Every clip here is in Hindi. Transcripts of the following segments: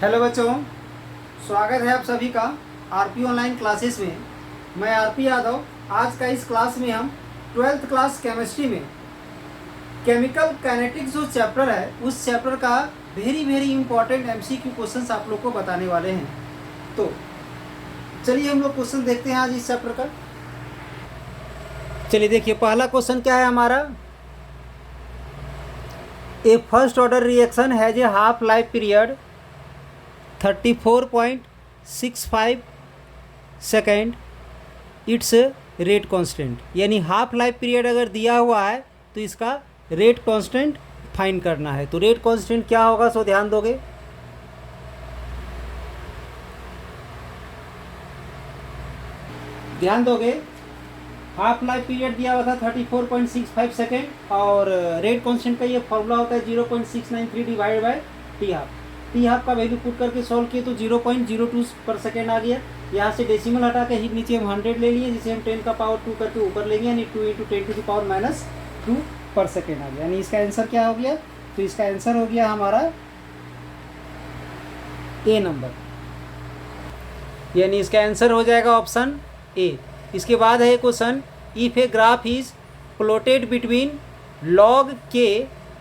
हेलो बच्चों, स्वागत है आप सभी का आरपी ऑनलाइन क्लासेस में। मैं आरपी यादव। आज का इस क्लास में हम 12th क्लास केमिस्ट्री में केमिकल काइनेटिक्स जो चैप्टर है उस चैप्टर का वेरी इंपॉर्टेंट एमसीक्यू क्वेश्चंस आप लोग को बताने वाले हैं। तो चलिए हम लोग क्वेश्चन देखते हैं आज इस चैप्टर का। चलिए देखिए, पहला क्वेश्चन क्या है हमारा। A first order reaction has a half life period 34.65 second, it's rate constant. यानी हाफ लाइफ पीरियड अगर दिया हुआ है तो इसका रेट कांस्टेंट फाइंड करना है। तो रेट कांस्टेंट क्या होगा, सो ध्यान दोगे। हाफ लाइफ पीरियड दिया हुआ था 34.65 सेकेंड और रेट कांस्टेंट का ये फॉर्मूला होता है 0.693 divide by T half. T half का वैल्यू पुट करके सॉल्व किए तो 0.02 पर सेकेंड आ गया। यहाँ से डेसिमल हटा के नीचे हम 100 ले लिए, जिसे हम 10 का पावर 2 करके ऊपर लेंगे, यानी 2 × 10⁻² पर सेकेंड आ गया। यानी इसका आंसर क्या हो गया, तो इसका आंसर हो गया हमारा ए नंबर, यानी इसका आंसर हो जाएगा ऑप्शन ए। इसके बाद है question, if a graph is plotted between log k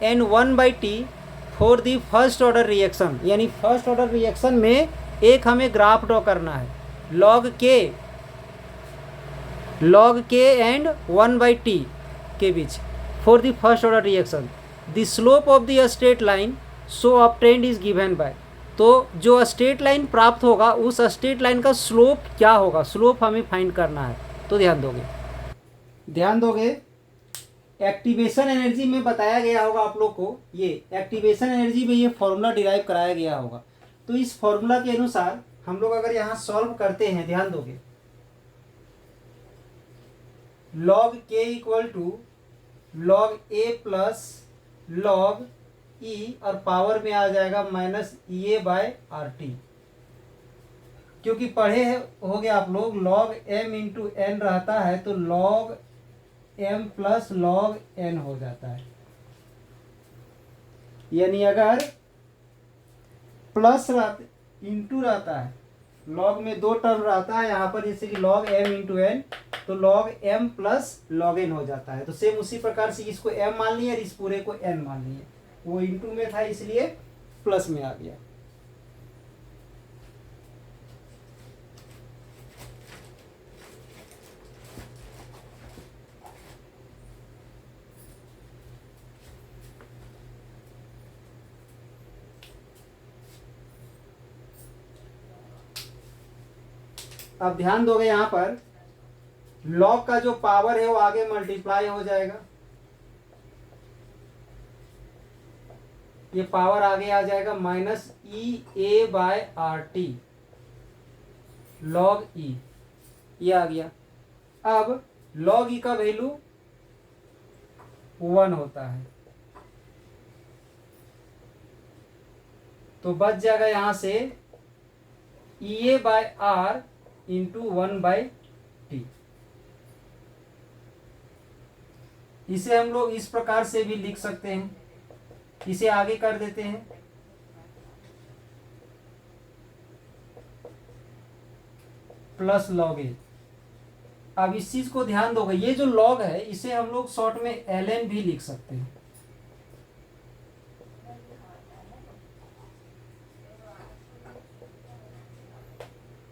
and 1/t for the first order reaction. यानी फर्स्ट ऑर्डर रिएक्शन में एक हमें ग्राफ ड्रॉ करना है log k एंड 1/t के बीच for the first order reaction. The slope of the straight line so obtained is given by. तो जो स्ट्रेट लाइन प्राप्त होगा उस स्ट्रेट लाइन का स्लोप क्या होगा, स्लोप हमें फाइंड करना है। तो ध्यान दोगे एक्टिवेशन एनर्जी में बताया गया होगा आप लोग को। ये एक्टिवेशन एनर्जी में ये फॉर्मूला डिराइव कराया गया होगा। तो इस फॉर्मूला के अनुसार हम लोग अगर यहाँ सॉल्व करते हैं, ध्यान दोगे, log k equal to log a plus log e और पावर में आ जाएगा -EA/RT। क्योंकि पढ़े हो गए आप लोग, log m × n रहता है तो log m plus log n हो जाता है। यानी अगर प्लस इंटू रहता है, log में 2 टर्म रहता है यहाँ पर, जैसे कि log m × n, तो log m plus log n हो जाता है। तो सेम उसी प्रकार से इसको m मान लिया और इस पूरे को n मान लिया। वो इंटू में था इसलिए प्लस में आ गया। अब ध्यान दोगे यहाँ पर log का जो पावर है वो आगे मल्टीप्लाई हो जाएगा, ये पावर आगे आ जाएगा -EA/RT log e, ये आ गया। अब log e का वैल्यू 1 होता है, तो बच जाएगा यहाँ से EA/R × 1/t। इसे हम लोग इस प्रकार से भी लिख सकते हैं, इसे आगे कर देते हैं, प्लस log a। अब इस चीज को ध्यान दोगे, ये जो log है इसे हम लोग शॉर्ट में ln भी लिख सकते हैं।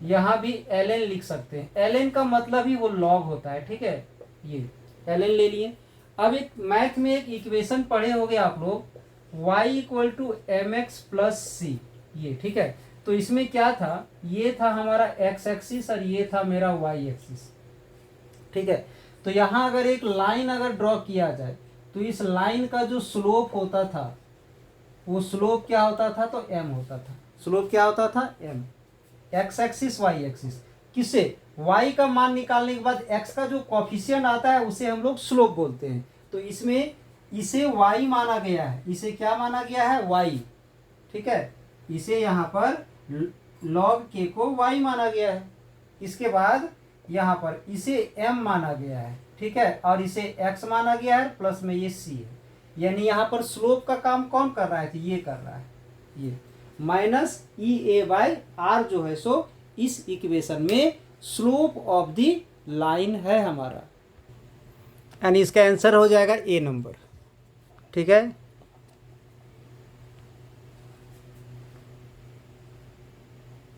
यहां भी ln लिख सकते हैं। ln का मतलब ही वो log होता है, ठीक है। ये ln ले लिए। अब एक मैथ में एक इक्वेशन पढ़े होंगे आप लोग, y = mx + c, ये ठीक है। तो इसमें क्या था, ये था हमारा x एक्सिस और ये था मेरा y एक्सिस, ठीक है। तो यहाँ अगर एक लाइन अगर ड्रॉ किया जाए तो इस लाइन का जो स्लोप होता था वो स्लोप क्या होता था, तो m होता था। स्लोप क्या होता था, m। x axis y axis, किससे, y का मान निकालने के बाद x का जो कॉफिशिएंट आता है उसे हम लोग स्लोप बोलते हैं। तो इसमें इसे y माना गया है, इसे क्या माना गया है, y, ठीक है। इसे यहाँ पर log k को y माना गया है। इसके बाद यहाँ पर इसे m माना गया है, ठीक है, और इसे x माना गया है, प्लस में ये c है। यानी यहाँ पर स्लोप का काम कौन कर रहा है, तो ये कर रहा है ये। Minus E A by R जो है सो इस इक्वेशन में स्लोप ऑफ द लाइन है हमारा, यानी इसका आंसर हो जाएगा ए नंबर। ठीक है,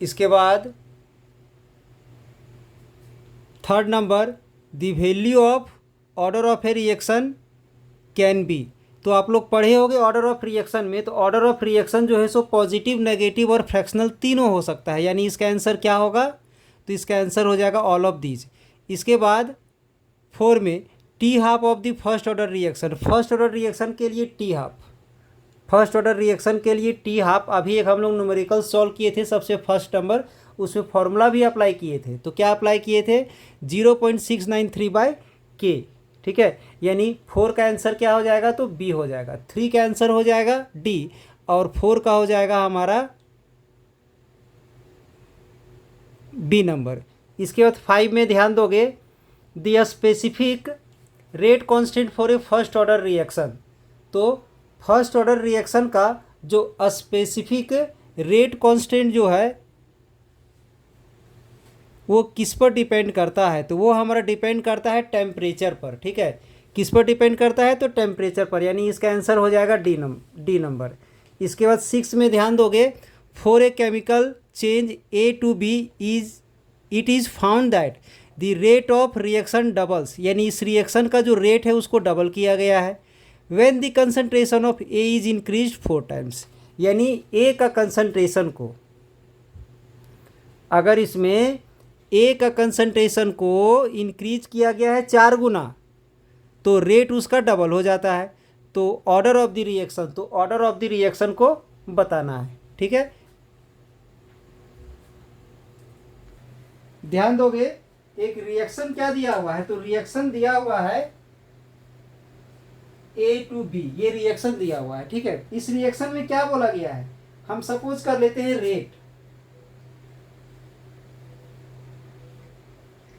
इसके बाद third number, the value of order of A reaction can be. तो आप लोग पढ़े होंगे ऑर्डर ऑफ रिएक्शन में, तो ऑर्डर ऑफ रिएक्शन जो है सो पॉजिटिव, नेगेटिव और फ्रैक्शनल तीनों हो सकता है, यानी इसका आंसर क्या होगा, तो इसका आंसर हो जाएगा ऑल ऑफ दीज। इसके बाद 4 में T half of the first order reaction, first order reaction के लिए T half, first order reaction के लिए टी हाफ अभी एक हम लोग न्यूमेरिकल सॉल्व किए थे सबसे फर्स्ट नंबर, उसमें फॉर्मूला भी अप्लाई किए थे। तो क्या अप्लाई किए थे, 0.693/K। ठीक है, यानी 4 का आंसर क्या हो जाएगा, तो बी हो जाएगा, 3 का आंसर हो जाएगा डी, और 4 का हो जाएगा हमारा बी नंबर। इसके बाद 5 में ध्यान दोगे, the specific rate constant for a first order reaction. तो फर्स्ट ऑर्डर रिएक्शन का जो स्पेसिफिक रेट कांस्टेंट जो है वो किस पर डिपेंड करता है, तो वो हमारा डिपेंड करता है टेम्परेचर पर। ठीक है, किस पर डिपेंड करता है, तो टेम्परेचर पर, यानी इसका आंसर हो जाएगा डी नंबर। इसके बाद 6 में ध्यान दोगे, for a chemical change A to B it is found that the rate of reaction doubles, यानी इस रिएक्शन का जो रेट है उसको डबल किया गया है। When the concentration of A is increase 4 times, यानी ए का कंसंट्रेशन को, अगर इसमें ए का कंसंट्रेशन को इंक्रीज किया गया है 4 गुना, तो रेट उसका डबल हो जाता है। तो ऑर्डर ऑफ द रिएक्शन, तो ऑर्डर ऑफ द रिएक्शन को बताना है। ठीक है, ध्यान दोगे, एक रिएक्शन क्या दिया हुआ है, तो रिएक्शन दिया हुआ है ए टू बी, ये रिएक्शन दिया हुआ है। ठीक है, इस रिएक्शन में क्या बोला गया है, हम सपोज कर लेते हैं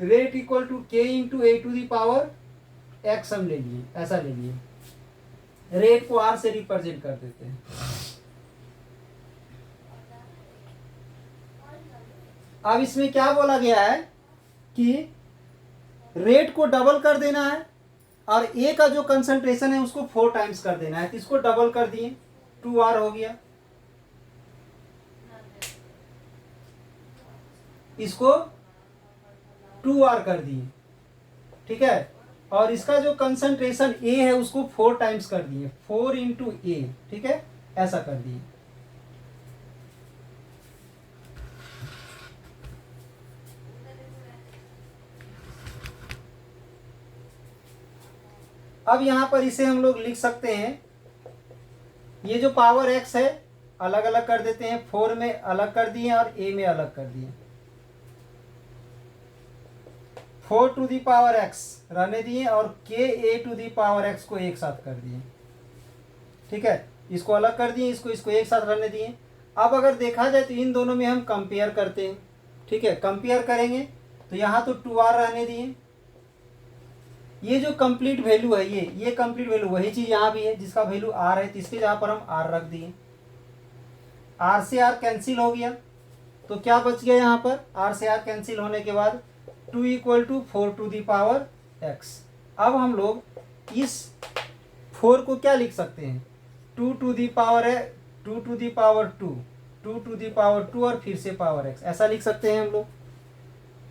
rate equal to K into A to the power X हम ले लिए, ऐसा ले लिए, रेट को आर से रिप्रेजेंट कर देते हैं। अब इसमें क्या बोला गया है कि रेट को डबल कर देना है और ए का जो कंसंट्रेशन है उसको 4 टाइम्स कर देना है, तो इसको डबल कर दिए, 2R हो गया, इसको 2R कर दिए। ठीक है, और इसका जो कंसंट्रेशन ए है उसको 4 टाइम्स कर दिए, 4 इंटू ए। ठीक है, ऐसा कर दिए। अब यहां पर इसे हम लोग लिख सकते हैं, ये जो पावर एक्स है अलग अलग कर देते हैं, 4 में अलग कर दिए और ए में अलग कर दिए, 4 टू दी पावर एक्स रहने दिए और के ए टू दी पावर एक्स को एक साथ कर दिए। ठीक है, इसको अलग कर दिए, इसको एक साथ रहने दिए। अब अगर देखा जाए तो इन दोनों में हम कंपेयर करते हैं। ठीक है, कंपेयर करेंगे तो यहाँ तो 2R रहने दिए, ये जो कंप्लीट वैल्यू है ये कंप्लीट वैल्यू वही चीज यहाँ भी है जिसका वैल्यू R है, तो इसके जहाँ पर हम R रख दिए, R से R कैंसिल हो गया, तो क्या बच गया यहाँ पर, R से R कैंसिल होने के बाद 2 equal to 4 to the power x। अब हम लोग इस 4 को क्या लिख सकते हैं, 2 टू दी पावर है, 2 to the power 2, 2 to the power 2 और फिर से पावर x, ऐसा लिख सकते हैं हम लोग।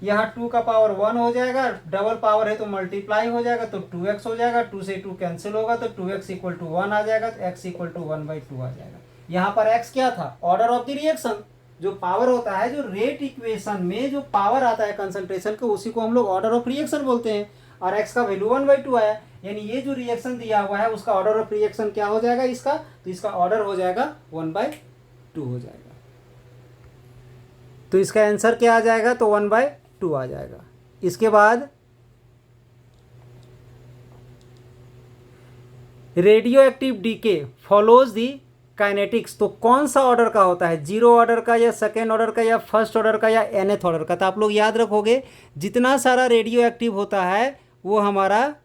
यहाँ 2 का पावर 1 हो जाएगा, डबल पावर है तो मल्टीप्लाई हो जाएगा, तो 2x हो जाएगा, 2 से 2 कैंसिल होगा तो 2x इक्वल टू 1 आ जाएगा, तो x इक्वल टू 1/2 आ जाएगा। यहाँ पर x क्या था, ऑर्डर ऑफ द रिएक्शन, जो पावर होता है, जो रेट इक्वेशन में जो पावर आता है कंसंट्रेशन का, उसी को हम लोग ऑर्डर ऑफ रिएक्शन बोलते हैं, और x का वैल्यू 1/2 आया, यानी ये जो रिएक्शन दिया हुआ है उसका ऑर्डर ऑफ रिएक्शन क्या हो जाएगा इसका, तो इसका ऑर्डर हो जाएगा 1/2 हो जाएगा। तो इसका आंसर क्या आ जाएगा, तो 1/2 आ जाएगा। इसके बाद रेडियो एक्टिव डीके फॉलोज दी काइनेटिक्स, तो कौन सा ऑर्डर का होता है, 0 ऑर्डर का या सेकेंड ऑर्डर का या फर्स्ट ऑर्डर का या nth ऑर्डर का। तो आप लोग याद रखोगे जितना सारा रेडियो एक्टिव होता है वो हमारा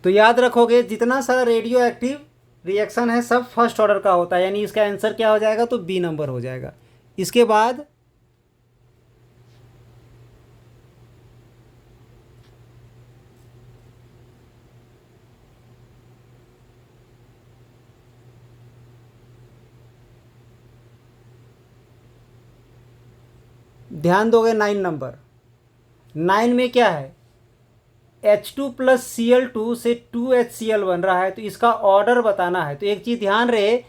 तो याद रखोगे जितना सारा रेडियो एक्टिव रिएक्शन है सब फर्स्ट ऑर्डर का होता है, यानी इसका आंसर क्या हो जाएगा, तो बी नंबर हो जाएगा। इसके बाद ध्यान दोगे 9 नंबर। 9 में क्या है, H2 प्लस Cl2 से 2HCl बन रहा है, तो इसका ऑर्डर बताना है। तो एक चीज़ ध्यान रहे,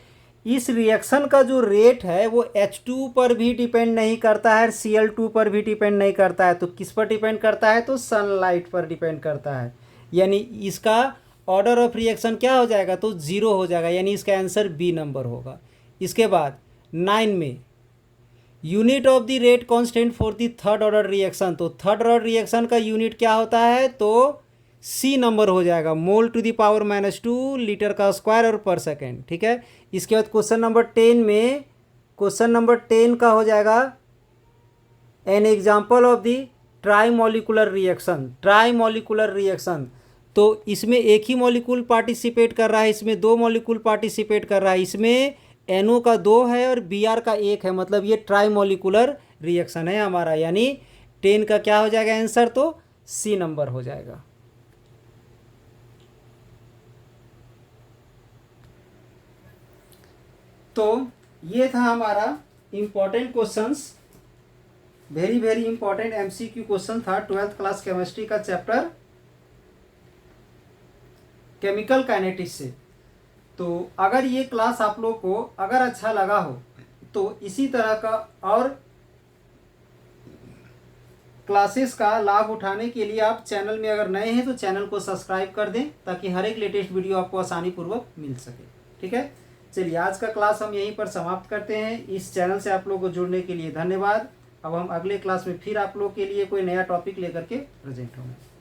इस रिएक्शन का जो रेट है वो H2 पर भी डिपेंड नहीं करता है, Cl2 पर भी डिपेंड नहीं करता है, तो किस पर डिपेंड करता है, तो सनलाइट पर डिपेंड करता है। यानी इसका ऑर्डर ऑफ रिएक्शन क्या हो जाएगा, तो 0 हो जाएगा, यानी इसका आंसर बी नंबर होगा। इसके बाद 9 में unit of the rate constant for the third order reaction, तो थर्ड ऑर्डर रिएक्शन का यूनिट क्या होता है, तो सी नंबर हो जाएगा, मोल टू द पावर -2 लीटर का स्क्वायर और पर सेकेंड। ठीक है। इसके बाद क्वेश्चन नंबर 10 में, क्वेश्चन नंबर 10 का हो जाएगा an example of the trimolecular reaction. Trimolecular reaction, तो इसमें एक ही मॉलिक्यूल पार्टिसिपेट कर रहा है, इसमें 2 मॉलिक्यूल पार्टिसिपेट कर रहा है, इसमें NO का 2 है और Br का 1 है, मतलब ये ट्राईमोलिकुलर रिएक्शन है हमारा, यानी 10 का क्या हो जाएगा आंसर, तो सी नंबर हो जाएगा। तो ये था हमारा important questions, very very important MCQ question था 12th क्लास केमिस्ट्री का चैप्टर केमिकल काइनेटिक्स से। तो अगर ये क्लास आप लोग को अगर अच्छा लगा हो तो इसी तरह का और क्लासेस का लाभ उठाने के लिए आप चैनल में अगर नए हैं तो चैनल को सब्सक्राइब कर दें, ताकि हर एक लेटेस्ट वीडियो आपको आसानी पूर्वक मिल सके। ठीक है, चलिए आज का क्लास हम यहीं पर समाप्त करते हैं। इस चैनल से आप लोग को जुड़ने के लिए धन्यवाद। अब हम अगले क्लास में फिर आप लोग के लिए कोई नया टॉपिक लेकर के प्रेजेंट होंगे।